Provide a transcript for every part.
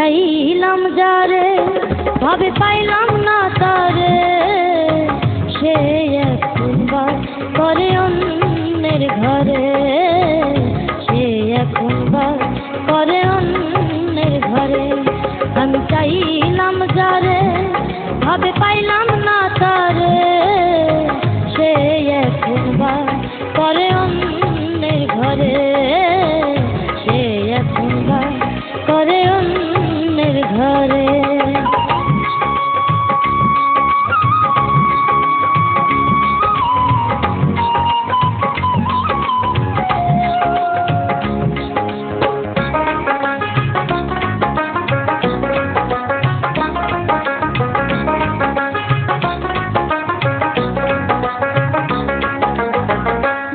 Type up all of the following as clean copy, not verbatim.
চাইলাম যারে ভাবে পাইলাম না তারে, সে এখন বাস করে অন্যের ঘরে, সে এখন বাস করে অন্যের ঘরে। আমি চাইলাম যারে ভাবে পাইলাম না তারে, সে এখন বাস করে অন্যের ঘরে, সে এখন বাস করে অন্যের ঘরে।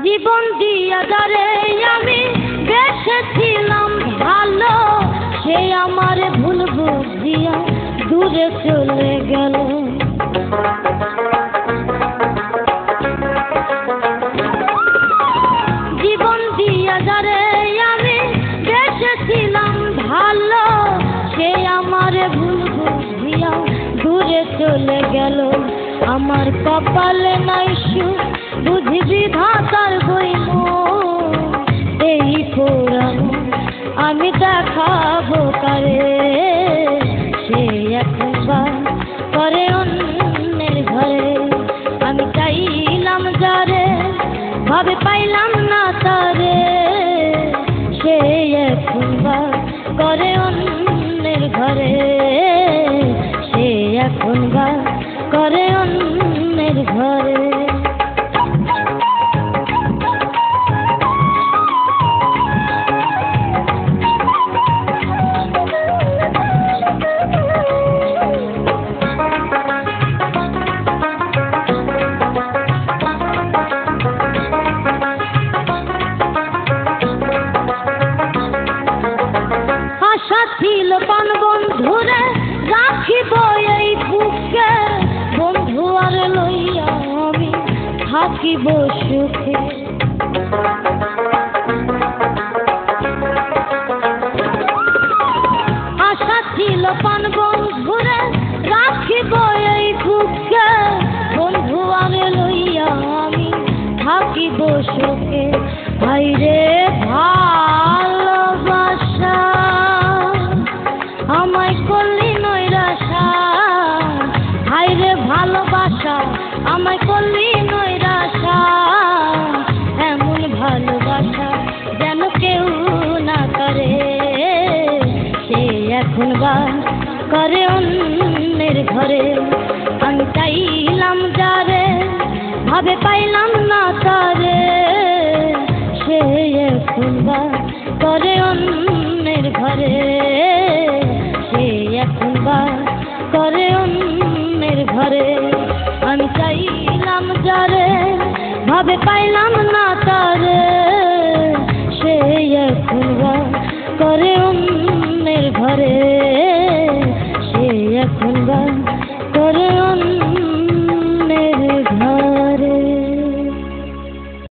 জীবন দিয়া যারে আমি বেসেছিলাম ভালো, সে আমার ভুল বুঝিয়া দূরে চলে গেল। জীবন দিয়া যারে আমি বেসেছিলাম ভালো, সে আমার ভুল বুঝিয়া দূরে চলে গেল। আমার কপালে নাই সুখ বুঝি বিধাতার বইল, এই পুরানো আমি দেখাবো কারে, সে এখন বাস করে অন্যের ঘরে। আমি চাইলাম যারে ভাবে পাইলাম না তারে, সে এখন বাস করে অন্যের ঘরে, সে এখন বাস করে অন্যের ঘরে। আশা ছিল পান বন্ধুরে রাখিব এই বুকে, বন্ধু আর লইয়া আমি থাকিব সুখে। আশা ছিল পান বন্ধুরে রাখিব এই বুকে, বন্ধু আর লইয়া আমি থাকিব সুখে। হায়রে ভালোবাসা আমায় করলি নৈরাশা, হায়রে ভালোবাসা আমায় করলি নৈরাশা। এমন ভালোবাসা যেন কেউ না করে, সে এখন বাস করে অন্যের ঘরে। আমি চাইলাম যারে ভাবে পাইলাম না তারে, সে এখন বাস করে অন্যের ঘরে, সে এখন বাস করে অন্যের ঘরে। আমি চাইলাম যারে ভাবে পাইলাম না তারে।